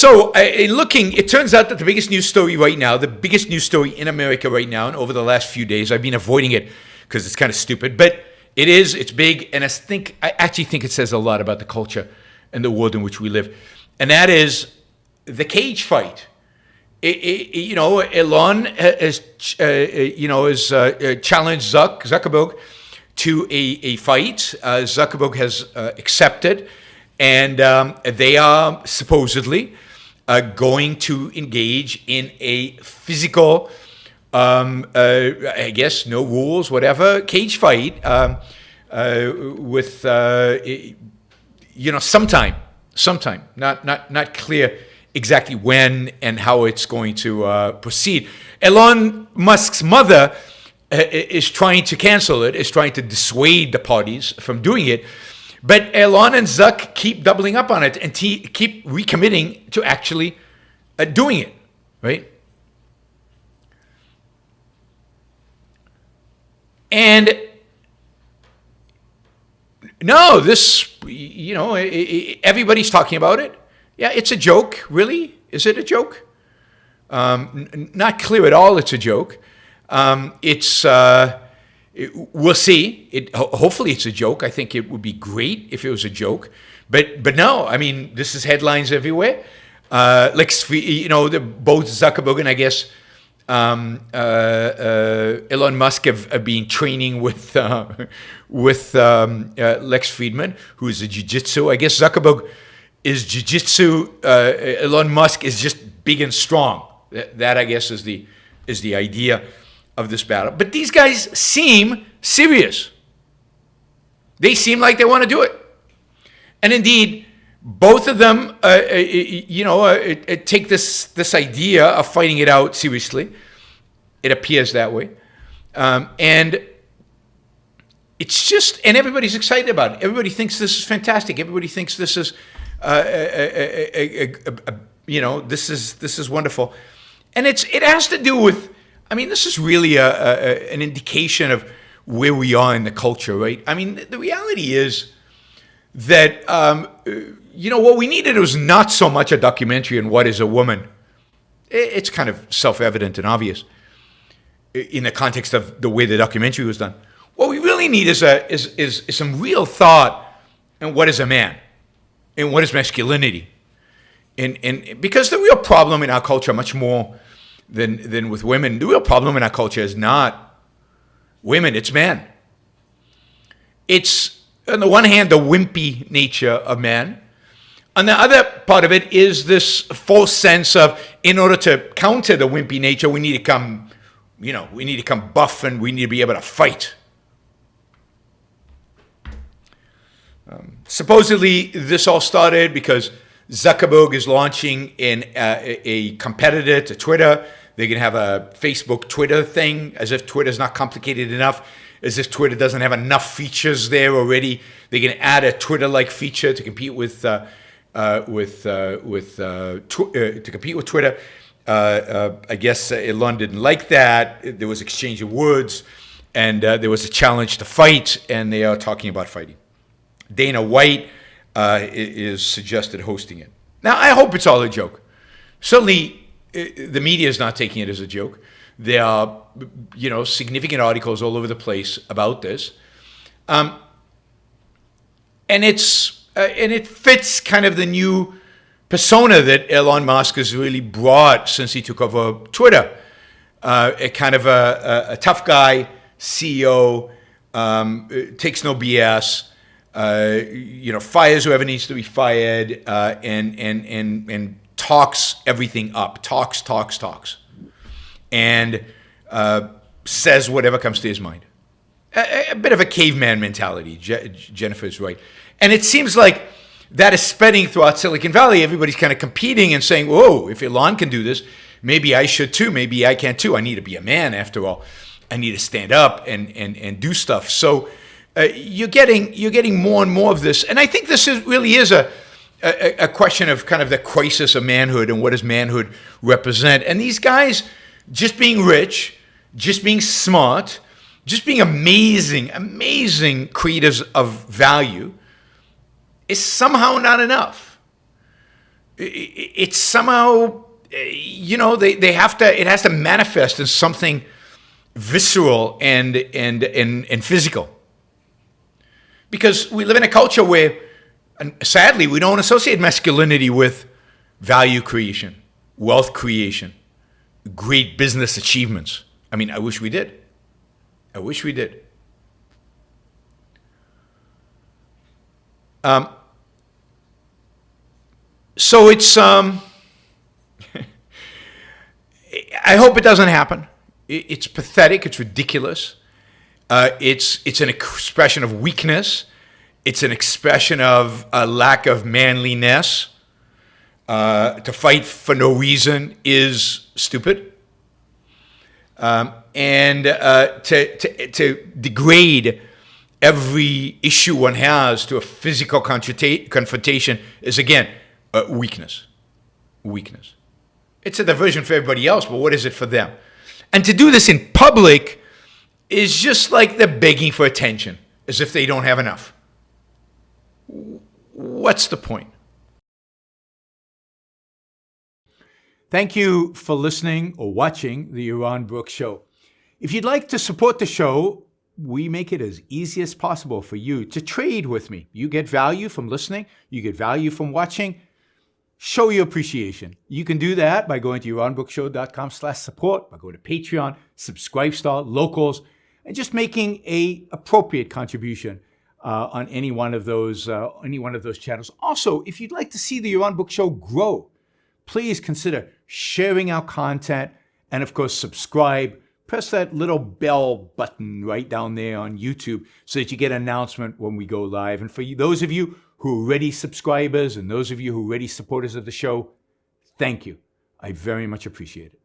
So looking, it turns out that the biggest news story right now, the biggest news story in America right now, and over the last few days, I've been avoiding it because it's kind of stupid, but it's big, and I actually think it says a lot about the culture and the world in which we live, and that is the cage fight. Elon has challenged Zuckerberg to a fight. Zuckerberg has accepted, and they are supposedly going to engage in a physical, I guess, no rules, whatever, cage fight with sometime, not clear exactly when and how it's going to proceed. Elon Musk's mother is trying to cancel it, is trying to dissuade the parties from doing it. But Elon and Zuck keep doubling up on it and keep recommitting to actually doing it, right? And no, everybody's talking about it. Yeah, it's a joke. Really? Is it a joke? Not clear at all it's a joke. We'll see. Hopefully it's a joke. I think it would be great if it was a joke. But no, I mean, this is headlines everywhere. Both Zuckerberg and I guess Elon Musk have been training with Lex Friedman, who is a jiu-jitsu. I guess Zuckerberg is jiu-jitsu. Elon Musk is just big and strong. That I guess is the idea of this battle. But these guys seem serious. They seem like they want to do it. And indeed, both of them, take this idea of fighting it out seriously. It appears that way. And it's just, and everybody's excited about it. Everybody thinks this is fantastic. Everybody thinks this is, this is wonderful. And it has to do with, this is really an indication of where we are in the culture, right? The reality is that, what we needed was not so much a documentary on what is a woman. It's kind of self-evident and obvious in the context of the way the documentary was done. What we really need is some real thought on what is a man and what is masculinity. And because the real problem in our culture, much more than with women, the real problem in our culture is not women, it's men. It's, on the one hand, the wimpy nature of man. On the other part of it is this false sense of, in order to counter the wimpy nature, we need to come buff and we need to be able to fight. Supposedly, this all started because Zuckerberg is launching a competitor to Twitter. They're going to have a Facebook Twitter thing, as if Twitter's not complicated enough, as if Twitter doesn't have enough features there already. They're going to add a Twitter-like feature to compete with Twitter. I guess Elon didn't like that. There was exchange of words, and there was a challenge to fight, and they are talking about fighting. Dana White is suggested hosting it. Now, I hope it's all a joke. Certainly, the media is not taking it as a joke. There are, significant articles all over the place about this, and it fits kind of the new persona that Elon Musk has really brought since he took over Twitter. A kind of a tough guy, CEO, takes no BS. Fires whoever needs to be fired, and talks everything up, talks, and says whatever comes to his mind. A bit of a caveman mentality. Jennifer is right, and it seems like that is spreading throughout Silicon Valley. Everybody's kind of competing and saying, "Whoa, if Elon can do this, maybe I should too. Maybe I can too. I need to be a man after all. I need to stand up and do stuff." So. You're getting more and more of this, and I think this really is a question of kind of the crisis of manhood and what does manhood represent. And these guys, just being rich, just being smart, just being amazing creators of value, is somehow not enough. it's somehow, they have to, it has to manifest in something visceral and physical. Because we live in a culture where, and sadly, we don't associate masculinity with value creation, wealth creation, great business achievements. I mean, I wish we did. I wish we did. So it's, I hope it doesn't happen. It's pathetic. It's ridiculous. It's an expression of weakness. It's an expression of a lack of manliness. To fight for no reason is stupid. And to degrade every issue one has to a physical confrontation is, again, weakness. Weakness. It's a diversion for everybody else, but what is it for them? And to do this in public is just like they're begging for attention, as if they don't have enough. What's the point? Thank you for listening or watching the Yaron Brook Show. If you'd like to support the show, we make it as easy as possible for you to trade with me. You get value from listening. You get value from watching. Show your appreciation. You can do that by going to yaronbrookshow.com/support, by going to Patreon, Subscribestar, Locals, and just making a appropriate contribution on any one of those channels. Also, if you'd like to see the Yaron Brook Show grow, please consider sharing our content and, of course, subscribe. Press that little bell button right down there on YouTube so that you get an announcement when we go live. And for those of you who are already subscribers and those of you who are already supporters of the show, thank you. I very much appreciate it.